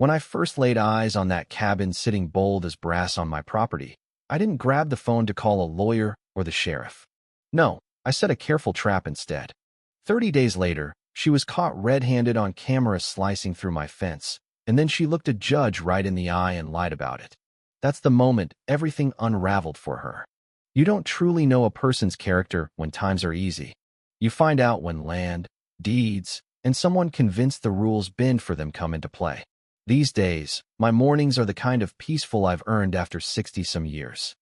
When I first laid eyes on that cabin sitting bold as brass on my property, I didn't grab the phone to call a lawyer or the sheriff. No, I set a careful trap instead. 30 days later, she was caught red-handed on camera slicing through my fence, and then she looked a judge right in the eye and lied about it. That's the moment everything unraveled for her. You don't truly know a person's character when times are easy. You find out when land, deeds, and someone convinced the rules bend for them come into play. These days, my mornings are the kind of peaceful I've earned after 60-some years.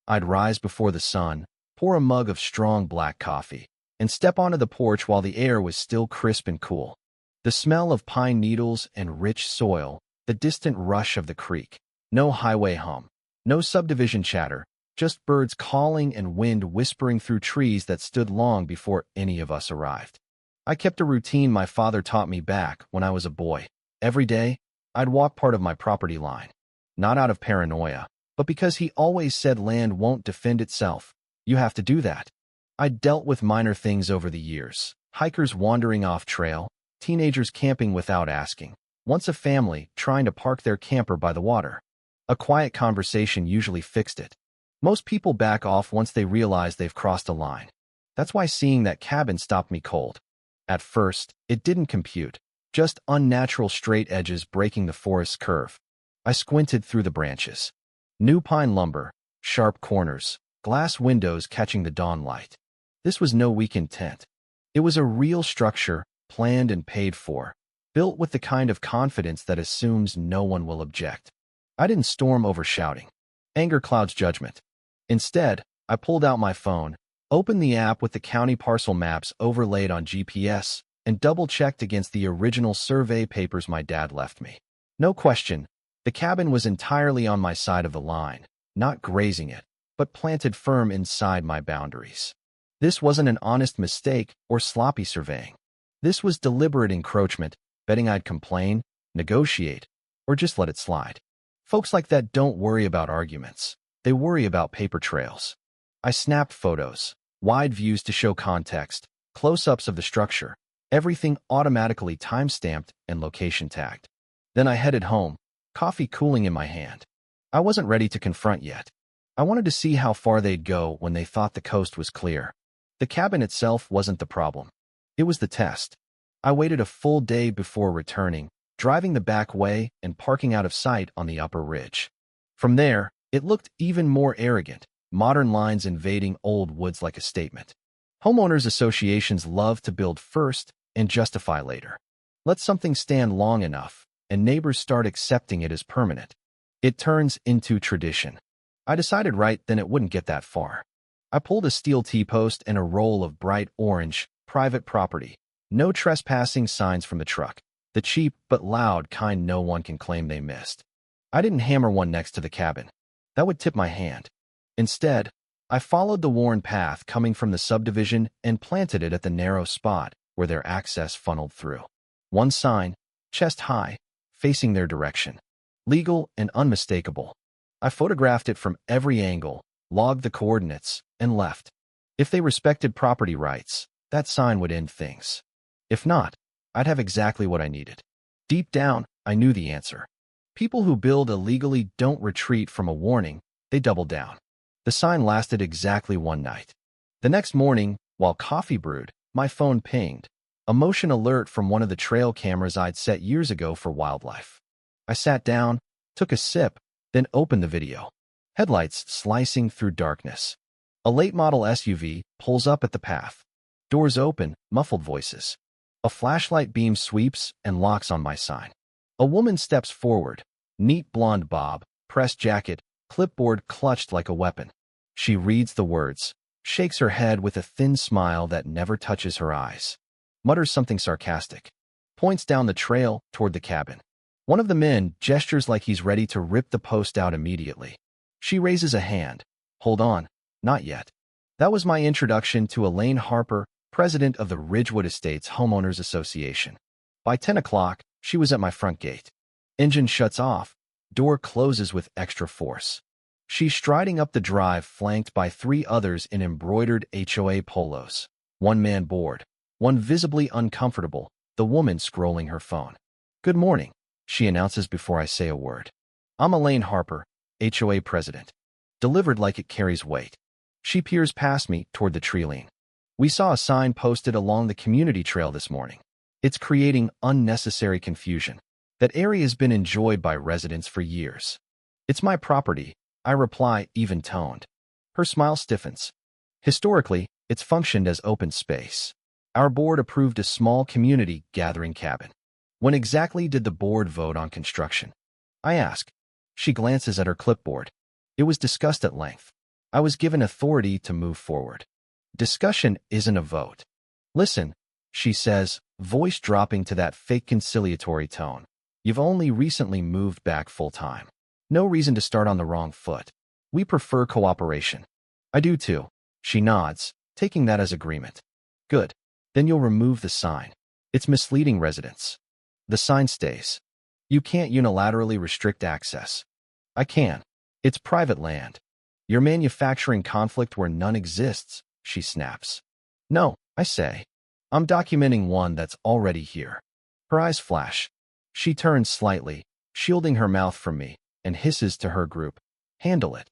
I'd rise before the sun, pour a mug of strong black coffee, and step onto the porch while the air was still crisp and cool. The smell of pine needles and rich soil, the distant rush of the creek. No highway hum, no subdivision chatter, just birds calling and wind whispering through trees that stood long before any of us arrived. I kept a routine my father taught me back when I was a boy. Every day, I'd walk part of my property line. Not out of paranoia, but because he always said land won't defend itself. You have to do that. I'd dealt with minor things over the years. Hikers wandering off trail, teenagers camping without asking. Once a family trying to park their camper by the water. A quiet conversation usually fixed it. Most people back off once they realize they've crossed a line. That's why seeing that cabin stopped me cold. At first, it didn't compute. Just unnatural straight edges breaking the forest's curve. I squinted through the branches. New pine lumber, sharp corners, glass windows catching the dawn light. This was no weekend tent. It was a real structure, planned and paid for, built with the kind of confidence that assumes no one will object. I didn't storm over shouting. Anger clouds judgment. Instead, I pulled out my phone, opened the app with the county parcel maps overlaid on GPS, and double-checked against the original survey papers my dad left me. No question, the cabin was entirely on my side of the line, not grazing it, but planted firm inside my boundaries. This wasn't an honest mistake or sloppy surveying. This was deliberate encroachment, betting I'd complain, negotiate, or just let it slide. Folks like that don't worry about arguments. They worry about paper trails. I snapped photos, wide views to show context, close-ups of the structure, everything automatically time-stamped and location tagged. Then I headed home, coffee cooling in my hand. I wasn't ready to confront yet. I wanted to see how far they'd go when they thought the coast was clear. The cabin itself wasn't the problem. It was the test. I waited a full day before returning, driving the back way and parking out of sight on the upper ridge. From there, it looked even more arrogant, modern lines invading old woods like a statement. Homeowners associations love to build first and justify later. Let something stand long enough, and neighbors start accepting it as permanent. It turns into tradition. I decided right then it wouldn't get that far. I pulled a steel T-post and a roll of bright orange, private property. No trespassing signs from the truck. The cheap but loud kind no one can claim they missed. I didn't hammer one next to the cabin. That would tip my hand. Instead, I followed the worn path coming from the subdivision and planted it at the narrow spot where their access funneled through. One sign, chest high, facing their direction. Legal and unmistakable. I photographed it from every angle, logged the coordinates, and left. If they respected property rights, that sign would end things. If not, I'd have exactly what I needed. Deep down, I knew the answer. People who build illegally don't retreat from a warning, they double down. The sign lasted exactly one night. The next morning, while coffee brewed, my phone pinged. A motion alert from one of the trail cameras I'd set years ago for wildlife. I sat down, took a sip, then opened the video. Headlights slicing through darkness. A late-model SUV pulls up at the path. Doors open, muffled voices. A flashlight beam sweeps and locks on my sign. A woman steps forward, neat blonde bob, pressed jacket, clipboard clutched like a weapon. She reads the words, shakes her head with a thin smile that never touches her eyes, mutters something sarcastic, points down the trail toward the cabin. One of the men gestures like he's ready to rip the post out immediately. She raises a hand. Hold on, not yet. That was my introduction to Elaine Harper, president of the Ridgewood Estates Homeowners Association. By 10 o'clock, she was at my front gate. Engine shuts off, door closes with extra force. She's striding up the drive flanked by three others in embroidered HOA polos. One man bored, one visibly uncomfortable, the woman scrolling her phone. Good morning. she announces before I say a word. I'm Elaine Harper, HOA president. Delivered like it carries weight. She peers past me toward the tree line. We saw a sign posted along the community trail this morning. It's creating unnecessary confusion. That area has been enjoyed by residents for years. It's my property, I reply, even-toned. Her smile stiffens. Historically, it's functioned as open space. Our board approved a small community gathering cabin. When exactly did the board vote on construction? I ask. She glances at her clipboard. It was discussed at length. I was given authority to move forward. Discussion isn't a vote. Listen, she says, voice dropping to that fake conciliatory tone. You've only recently moved back full-time. No reason to start on the wrong foot. We prefer cooperation. I do too. She nods, taking that as agreement. Good. Then you'll remove the sign. It's misleading residents. The sign stays. You can't unilaterally restrict access. I can. It's private land. You're manufacturing conflict where none exists, she snaps. No, I say. I'm documenting one that's already here. Her eyes flash. She turns slightly, shielding her mouth from me, and hisses to her group. Handle it.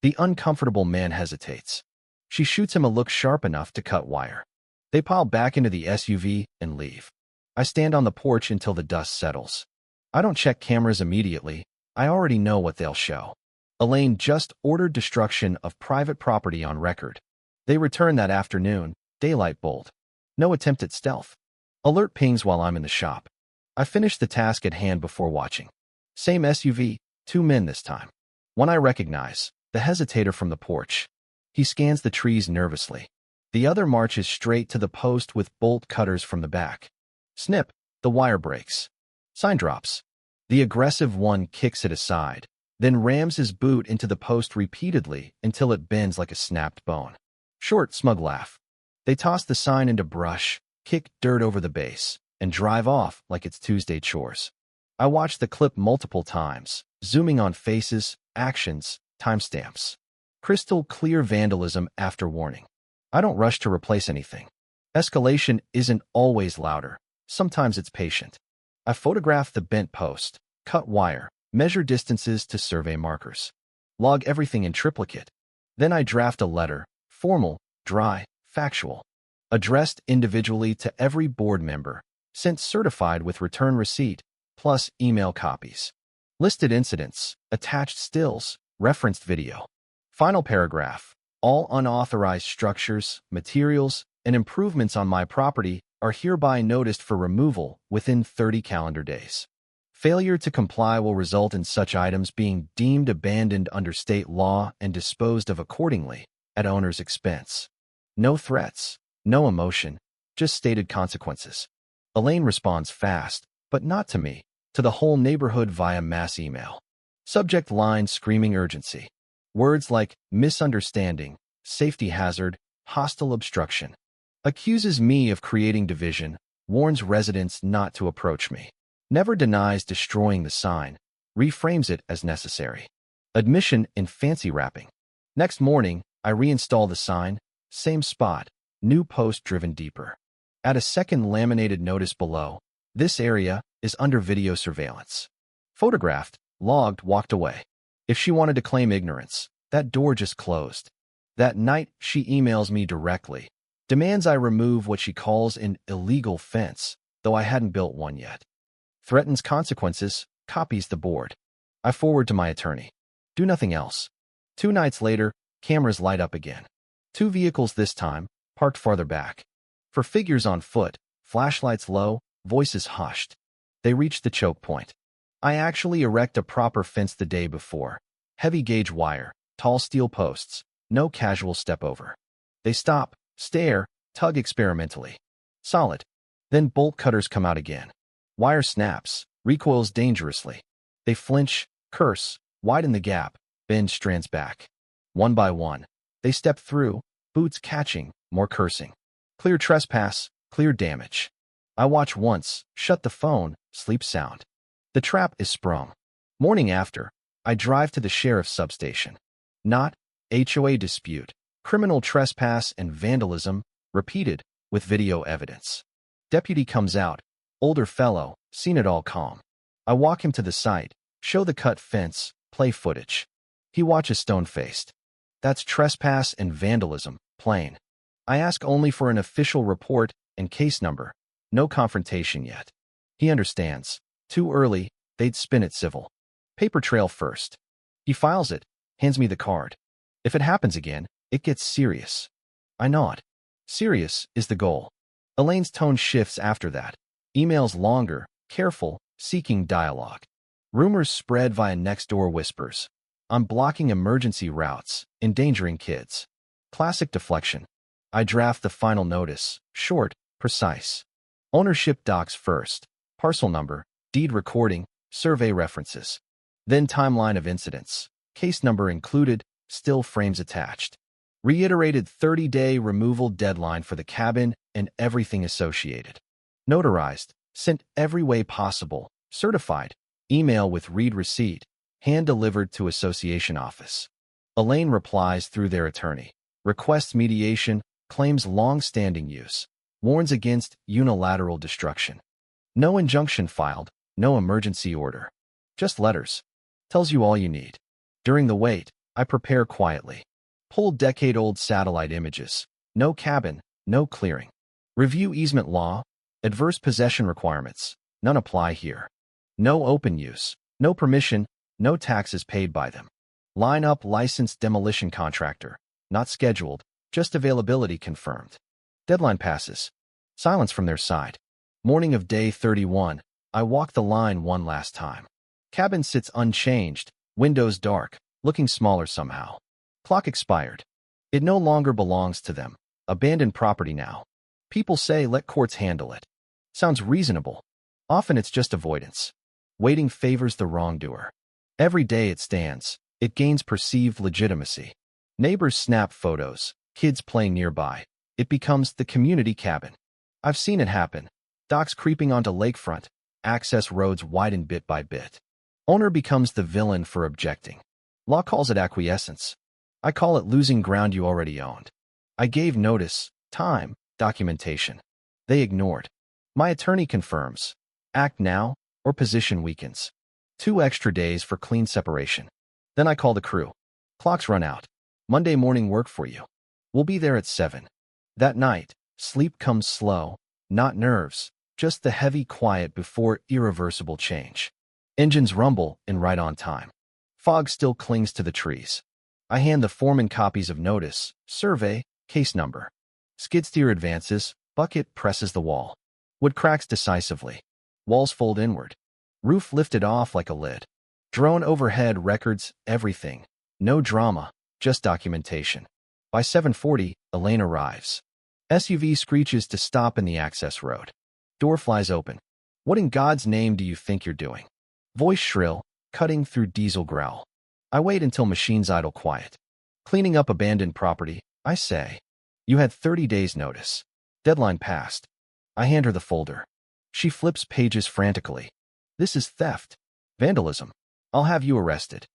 The uncomfortable man hesitates. She shoots him a look sharp enough to cut wire. They pile back into the SUV and leave. I stand on the porch until the dust settles. I don't check cameras immediately. I already know what they'll show. Elaine just ordered destruction of private property on record. They return that afternoon, daylight bold. No attempt at stealth. Alert pings while I'm in the shop. I finish the task at hand before watching. Same SUV, 2 men this time. One I recognize, the hesitator from the porch. He scans the trees nervously. The other marches straight to the post with bolt cutters from the back. Snip, the wire breaks. Sign drops. The aggressive one kicks it aside, then rams his boot into the post repeatedly until it bends like a snapped bone. Short, smug laugh. They toss the sign into brush, kick dirt over the base, and drive off like it's Tuesday chores. I watch the clip multiple times, zooming on faces, actions, timestamps. Crystal clear vandalism after warning. I don't rush to replace anything. Escalation isn't always louder. Sometimes it's patient. I photograph the bent post, cut wire, measure distances to survey markers. Log everything in triplicate. Then I draft a letter, formal, dry, factual. Addressed individually to every board member, sent certified with return receipt, plus email copies. Listed incidents, attached stills, referenced video. Final paragraph. All unauthorized structures, materials, and improvements on my property are hereby noticed for removal within 30 calendar days. Failure to comply will result in such items being deemed abandoned under state law and disposed of accordingly, at owner's expense. No threats, no emotion, just stated consequences. Elaine responds fast, but not to me, to the whole neighborhood via mass email. Subject line screaming urgency. Words like misunderstanding, safety hazard, hostile obstruction. Accuses me of creating division, warns residents not to approach me. Never denies destroying the sign, reframes it as necessary. Admission in fancy wrapping. Next morning, I reinstall the sign, same spot, new post driven deeper. Add a second laminated notice below. This area is under video surveillance. Photographed, logged, walked away. If she wanted to claim ignorance, that door just closed. That night, she emails me directly. Demands I remove what she calls an illegal fence, though I hadn't built one yet. Threatens consequences, copies the board. I forward to my attorney. Do nothing else. 2 nights later, cameras light up again. 2 vehicles this time, parked farther back. For figures on foot, flashlights low, voices hushed. They reach the choke point. I actually erect a proper fence the day before. Heavy gauge wire, tall steel posts, no casual step over. They stop, stare, tug experimentally. Solid. Then bolt cutters come out again. Wire snaps, recoils dangerously. They flinch, curse, widen the gap, bend strands back. One by one, they step through, boots catching, more cursing. Clear trespass, clear damage. I watch once, shut the phone, sleep sound. The trap is sprung. Morning after, I drive to the sheriff's substation. Not HOA dispute, criminal trespass and vandalism, repeated, with video evidence. Deputy comes out, older fellow, seen it all calm. I walk him to the site, show the cut fence, play footage. He watches stone-faced. That's trespass and vandalism, plain. I ask only for an official report and case number. No confrontation yet. He understands. Too early, they'd spin it civil. Paper trail first. He files it, hands me the card. If it happens again, it gets serious. I nod. Serious is the goal. Elaine's tone shifts after that. Emails longer, careful, seeking dialogue. Rumors spread via next-door whispers. I'm blocking emergency routes, endangering kids. Classic deflection. I draft the final notice, short, precise. Ownership docs first, parcel number, deed recording, survey references. Then timeline of incidents, case number included, still frames attached. Reiterated 30-day removal deadline for the cabin and everything associated. Notarized, sent every way possible, certified, email with read receipt, hand-delivered to association office. Elaine replies through their attorney. Requests mediation, claims long-standing use. Warns against unilateral destruction. No injunction filed, no emergency order. Just letters. Tells you all you need. During the wait, I prepare quietly. Pull decade-old satellite images. No cabin, no clearing. Review easement law. Adverse possession requirements. None apply here. No open use. No permission. No taxes paid by them. Line up licensed demolition contractor. Not scheduled. Just availability confirmed. Deadline passes. Silence from their side. Morning of day 31. I walk the line one last time. Cabin sits unchanged. Windows dark. Looking smaller somehow. Clock expired. It no longer belongs to them. Abandoned property now. People say let courts handle it. Sounds reasonable. Often it's just avoidance. Waiting favors the wrongdoer. Every day it stands. It gains perceived legitimacy. Neighbors snap photos. Kids playing nearby. It becomes the community cabin. I've seen it happen. Docks creeping onto lakefront. Access roads widen bit by bit. Owner becomes the villain for objecting. Law calls it acquiescence. I call it losing ground you already owned. I gave notice, time, documentation. They ignored. My attorney confirms. Act now, or position weakens. 2 extra days for clean separation. Then I call the crew. Clocks run out. Monday morning work for you. We'll be there at 7. That night, sleep comes slow, not nerves, just the heavy quiet before irreversible change. Engines rumble and right on time. Fog still clings to the trees. I hand the foreman copies of notice, survey, case number. Skid steer advances, bucket presses the wall. Wood cracks decisively. Walls fold inward. Roof lifted off like a lid. Drone overhead records everything. No drama, just documentation. By 7:40, Elaine arrives. SUV screeches to stop in the access road. Door flies open. What in God's name do you think you're doing? Voice shrill, cutting through diesel growl. I wait until machines idle quiet. Cleaning up abandoned property, I say. You had 30 days notice. Deadline passed. I hand her the folder. She flips pages frantically. This is theft. Vandalism. I'll have you arrested.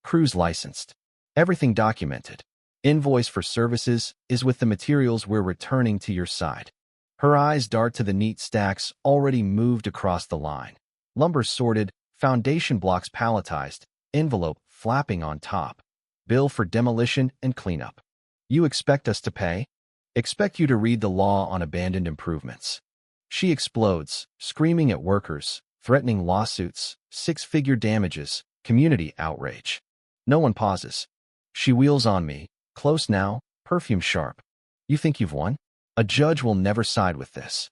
Crews licensed. Everything documented. Invoice for services is with the materials we're returning to your side. Her eyes dart to the neat stacks already moved across the line. Lumber sorted, foundation blocks palletized, envelope flapping on top. Bill for demolition and cleanup. You expect us to pay? Expect you to read the law on abandoned improvements. She explodes, screaming at workers, threatening lawsuits, 6-figure damages, community outrage. No one pauses. She wheels on me, close now, perfume sharp. You think you've won? A judge will never side with this.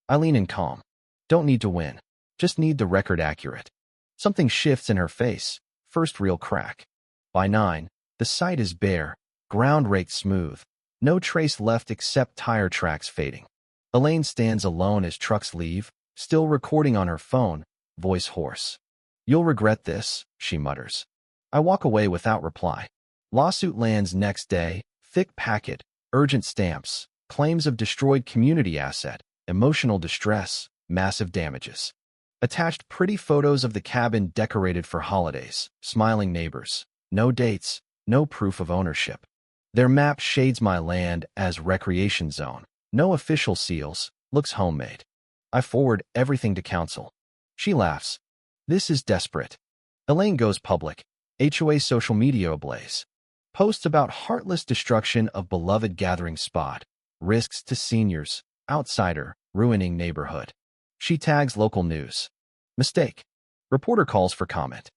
I lean in calm. Don't need to win. Just need the record accurate. Something shifts in her face. First real crack. By 9, the site is bare, ground raked smooth. No trace left except tire tracks fading. Elaine stands alone as trucks leave, still recording on her phone, voice hoarse. You'll regret this, she mutters. I walk away without reply. Lawsuit lands next day, thick packet, urgent stamps, claims of destroyed community asset, emotional distress, massive damages. Attached pretty photos of the cabin decorated for holidays, smiling neighbors. No dates, no proof of ownership. Their map shades my land as recreation zone. No official seals, looks homemade. I forward everything to counsel. She laughs. This is desperate. Elaine goes public. HOA social media ablaze. Posts about heartless destruction of beloved gathering spot. Risks to seniors. Outsider. Ruining neighborhood. She tags local news. Mistake. Reporter calls for comment.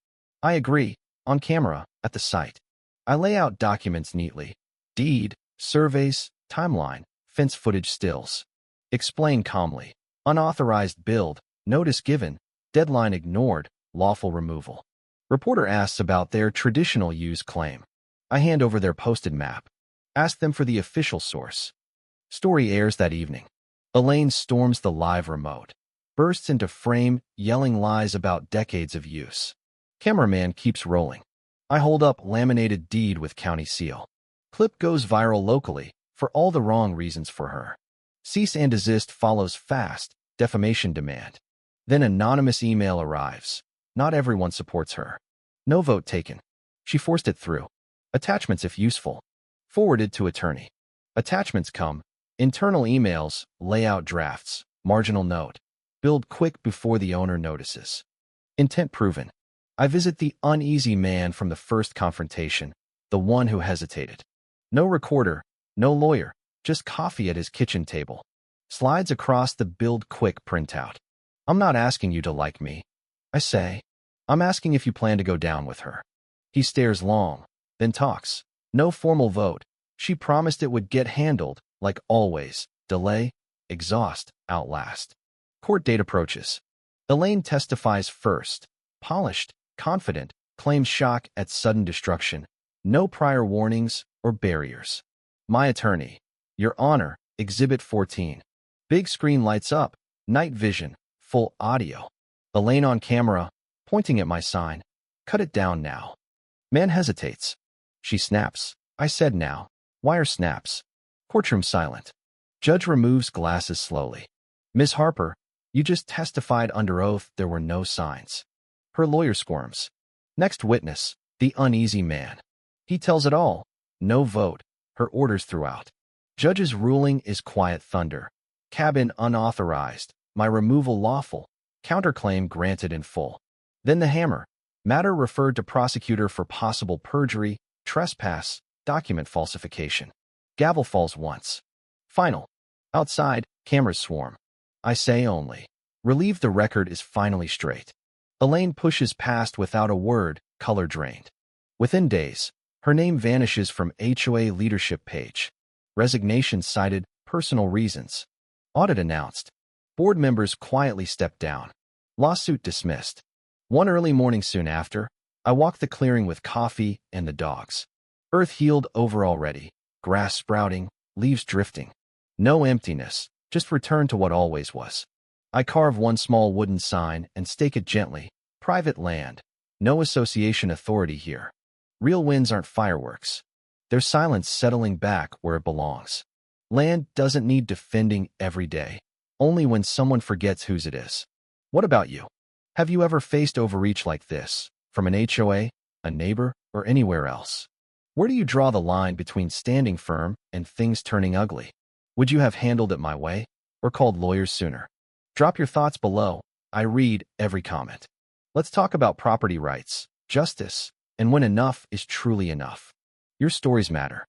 I agree. On camera, at the site. I lay out documents neatly. Deed, surveys, timeline, fence footage stills. Explain calmly. Unauthorized build, notice given, deadline ignored, lawful removal. Reporter asks about their traditional use claim. I hand over their posted map. Ask them for the official source. Story airs that evening. Elaine storms the live remote. Bursts into frame, yelling lies about decades of use. Cameraman keeps rolling. I hold up laminated deed with county seal. Clip goes viral locally, for all the wrong reasons for her. Cease and desist follows fast, defamation demand. Then anonymous email arrives. Not everyone supports her. No vote taken. She forced it through. Attachments if useful. Forwarded to attorney. Attachments come. Internal emails, layout drafts, marginal note. Build quick before the owner notices. Intent proven. I visit the uneasy man from the first confrontation, the one who hesitated. No recorder, no lawyer, just coffee at his kitchen table. Slides across the build quick printout. I'm not asking you to like me. I say, I'm asking if you plan to go down with her. He stares long, then talks. No formal vote. She promised it would get handled, like always. Delay, exhaust, outlast. Court date approaches. Elaine testifies first. Polished, confident, claims shock at sudden destruction. No prior warnings or barriers. My attorney. Your Honor, Exhibit 14. Big screen lights up. Night vision. Full audio. Elaine on camera, pointing at my sign. Cut it down now. Man hesitates. She snaps. I said now. Wire snaps. Courtroom silent. Judge removes glasses slowly. Ms. Harper, you just testified under oath there were no signs. Her lawyer squirms. Next witness, the uneasy man. He tells it all. No vote. Her orders throughout. Judge's ruling is quiet thunder. Cabin unauthorized. My removal lawful. Counterclaim granted in full. Then the hammer. Matter referred to prosecutor for possible perjury, trespass, document falsification. Gavel falls once. Final. Outside, cameras swarm. I say only. Relieve the record is finally straight. Elaine pushes past without a word, color drained. Within days, her name vanishes from HOA leadership page. Resignation cited, personal reasons. Audit announced. Board members quietly stepped down. Lawsuit dismissed. One early morning soon after, I walked the clearing with coffee and the dogs. Earth healed over already, grass sprouting, leaves drifting. No emptiness, just return to what always was. I carve one small wooden sign and stake it gently. Private land. No association authority here. Real wins aren't fireworks. There's silence settling back where it belongs. Land doesn't need defending every day, only when someone forgets whose it is. What about you? Have you ever faced overreach like this, from an HOA, a neighbor, or anywhere else? Where do you draw the line between standing firm and things turning ugly? Would you have handled it my way, or called lawyers sooner? Drop your thoughts below. I read every comment. Let's talk about property rights, justice, and when enough is truly enough. Your stories matter.